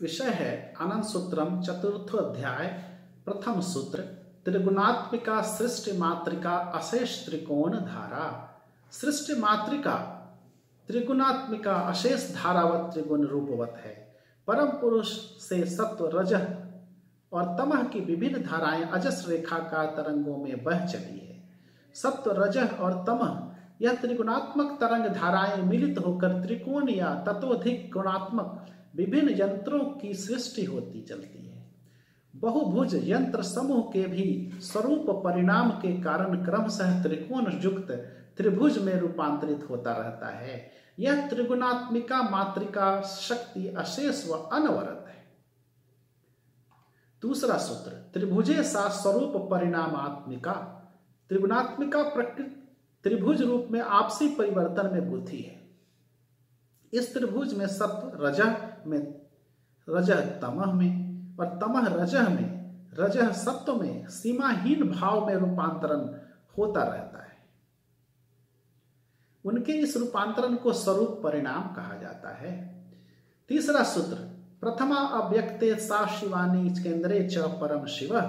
विषय है आनंद सूत्रम चतुर्थोध्याय प्रथम सूत्र त्रिगुणात्मिका सृष्टि मात्रिका अशेष त्रिकोण धारा। सृष्टि मात्रिका त्रिगुणात्मिका अशेष धारावत त्रिगुण रूपवत है। परम पुरुष से सत्व रजह और तमह की विभिन्न धाराएं अजस रेखाकार तरंगों में बह चली है। सत्व रजह और तमह यह त्रिगुणात्मक तरंग धाराएं मिलित होकर त्रिकोण या तत्वधिक गुणात्मक विभिन्न यंत्रों की सृष्टि होती चलती है। बहुभुज यंत्र समूह के भी स्वरूप परिणाम के कारण क्रमशः त्रिकोण युक्त त्रिभुज में रूपांतरित होता रहता है। यह त्रिगुणात्मिका मात्रिका शक्ति अशेष व अनवरत है। दूसरा सूत्र त्रिभुजे सा स्वरूप परिणामात्मिका। त्रिगुणात्मिका प्रकृति त्रिभुज रूप में आपसी परिवर्तन में गुथी है। इस त्रिभुज में सत्व रजह में, रजह तमह में और तमह रजह में, रजह सत्व में सीमाहीन भाव में रूपांतरण होता रहता है। उनके इस रूपांतरण को स्वरूप परिणाम कहा जाता है। तीसरा सूत्र प्रथमा अव्यक्ते सा शिवानी केंद्रे च परम शिव।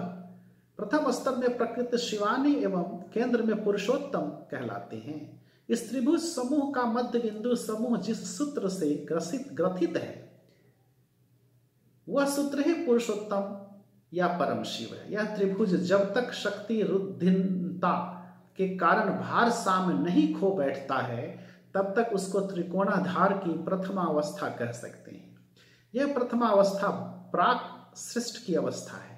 प्रथम स्तर में प्रकृति शिवानी एवं केंद्र में पुरुषोत्तम कहलाते हैं। इस त्रिभुज समूह का मध्य बिंदु समूह जिस सूत्र से ग्रथित है वह सूत्र ही पुरुषोत्तम या परम शिव है। यह त्रिभुज जब तक शक्ति रुद्धिनता के कारण भार साम्य नहीं खो बैठता है तब तक उसको त्रिकोणाधार की प्रथमावस्था कह सकते हैं। यह प्रथमावस्था प्राक सृष्टि की अवस्था है,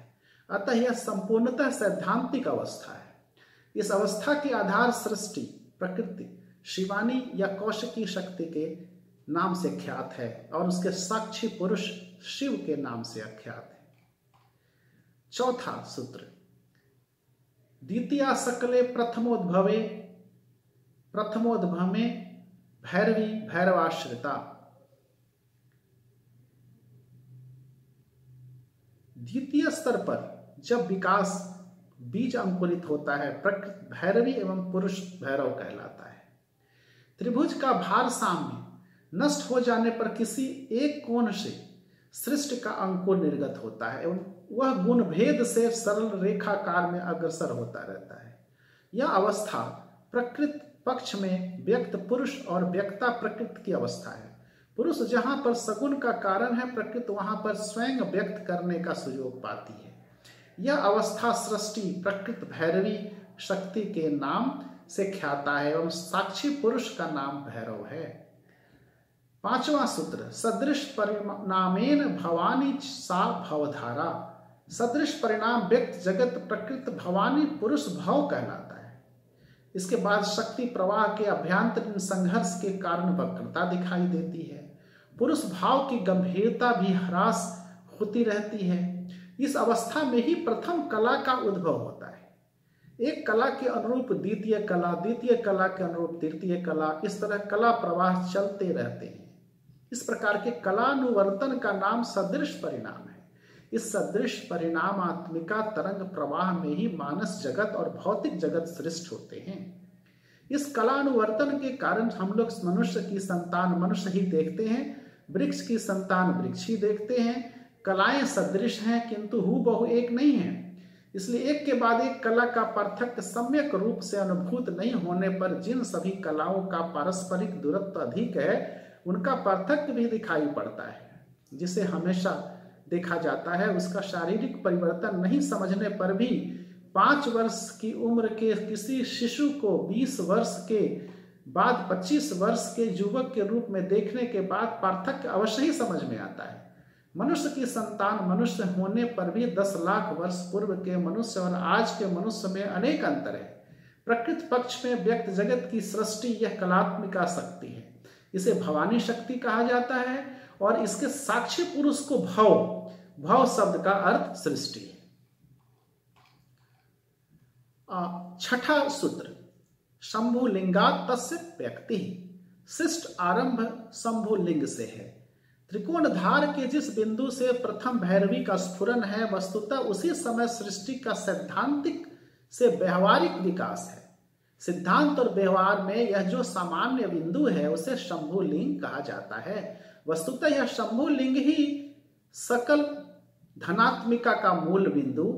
अतः यह संपूर्णतः सैद्धांतिक अवस्था है। इस अवस्था के आधार सृष्टि प्रकृति शिवानी या कौशिकी शक्ति के नाम से ख्यात है और उसके साक्षी पुरुष शिव के नाम से अख्यात है। चौथा सूत्र द्वितीया सकले प्रथमोद्भवे भैरवी भैरवाश्रिता। द्वितीय स्तर पर जब विकास बीज अंकुरित होता है प्रकृति भैरवी एवं पुरुष भैरव कहलाता है। त्रिभुज का भारसाम्य नष्ट हो जाने पर किसी एक कोण से सृष्टि का अंकुर निर्गत होता है एवं वह गुण भेद से सरल रेखाकार में अग्रसर होता रहता है। यह अवस्था प्रकृति पक्ष में व्यक्त पुरुष और व्यक्ता प्रकृति की अवस्था है। पुरुष जहां पर सगुण का कारण है, प्रकृति वहां पर स्वयं व्यक्त करने का सुयोग पाती है। यह अवस्था सृष्टि प्रकृति भैरवी शक्ति के नाम से ख्याता है एवं साक्षी पुरुष का नाम भैरव है। पांचवा सूत्र सदृश परिणामेन भवानी सा भवधारा। सदृश परिणाम व्यक्त जगत प्रकृति भवानी पुरुष भव कहलाता है। इसके बाद शक्ति प्रवाह के अभ्यंतरीण संघर्ष के कारण वक्रता दिखाई देती है। पुरुष भाव की गंभीरता भी ह्रास होती रहती है। इस अवस्था में ही प्रथम कला का उद्भव होता है। एक कला के अनुरूप द्वितीय कला, द्वितीय कला के अनुरूप तृतीय कला, इस तरह कला प्रवाह चलते रहते हैं। इस प्रकार के कलानुवर्तन का नाम सदृश परिणाम है। इस सदृश परिणामात्मिका तरंग प्रवाह में ही मानस जगत और भौतिक जगत सृष्ट होते हैं। इस कलानुवर्तन के कारण हम लोग मनुष्य की संतान मनुष्य ही देखते हैं, वृक्ष की संतान वृक्ष ही देखते हैं। कलाएं सदृश हैं किंतु हूबहू एक नहीं है। इसलिए एक के बाद एक कला का पार्थक्य सम्यक रूप से अनुभूत नहीं होने पर जिन सभी कलाओं का पारस्परिक दूरत्व अधिक है उनका पार्थक्य भी दिखाई पड़ता है। जिसे हमेशा देखा जाता है उसका शारीरिक परिवर्तन नहीं समझने पर भी 5 वर्ष की उम्र के किसी शिशु को 20 वर्ष के बाद 25 वर्ष के युवक के रूप में देखने के बाद पार्थक्य अवश्य ही समझ में आता है। मनुष्य की संतान मनुष्य होने पर भी 10 लाख वर्ष पूर्व के मनुष्य और आज के मनुष्य में अनेक अंतर है। प्रकृति पक्ष में व्यक्त जगत की सृष्टि यह कलात्मिका शक्ति है। इसे भवानी शक्ति कहा जाता है और इसके साक्षी पुरुष को भव, भव शब्द का अर्थ सृष्टि है। छठा सूत्र शंभु लिंगात तस्य व्यक्ति। शिष्ट आरंभ शंभु लिंग से है। त्रिकोणधार के जिस बिंदु से प्रथम भैरवी का स्फुरन है वस्तुतः उसी समय सृष्टि का सैद्धांतिक से व्यवहारिक विकास है। सिद्धांत और व्यवहार में यह जो सामान्य बिंदु है उसे शंभु लिंग कहा जाता है। वस्तुतः यह शंभु लिंग ही सकल धनात्मिका का मूल बिंदु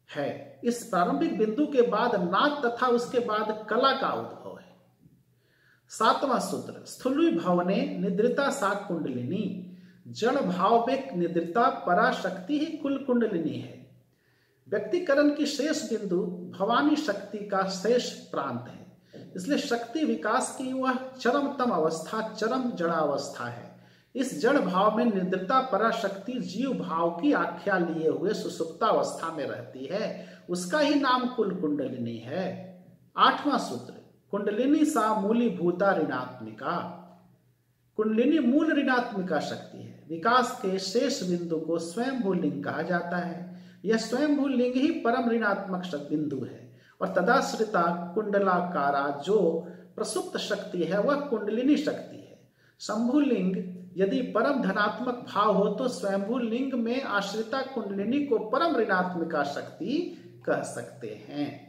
है। इस प्रारंभिक बिंदु के बाद नाद तथा उसके बाद कला का उद्भव है। 7वां सूत्र, स्थूली भवने निद्रिता सा कुंडलिनी, जड़ भाव में निद्रिता पराशक्ति ही कुल कुंडलिनी है। व्यक्तिकरण की शेष बिंदु भवानी शक्ति का शेष प्रांत है, इसलिए शक्ति विकास की वह चरमतम अवस्था चरम जड़ावस्था है। इस जड़ भाव में निद्रिता पराशक्ति जीव भाव की आख्या लिए हुए सुसुप्तावस्था में रहती है, उसका ही नाम कुल कुंडलिनी है। 8वां सूत्र, कुंडलिनी सा मूलीभूता ऋणात्मिका, कुंडलिनी मूल ऋणात्मिका शक्ति है। विकास के शेष बिंदु को स्वयंभू लिंग कहा जाता है। यह स्वयंभू लिंग ही परम ऋणात्मक बिंदु है और तदाश्रिता कुंडलाकारा जो प्रसुप्त शक्ति है वह कुंडलिनी शक्ति है। शंभु लिंग यदि परम धनात्मक भाव हो तो स्वयंभू लिंग में आश्रिता कुंडलिनी को परम ऋणात्मिका शक्ति कह सकते हैं।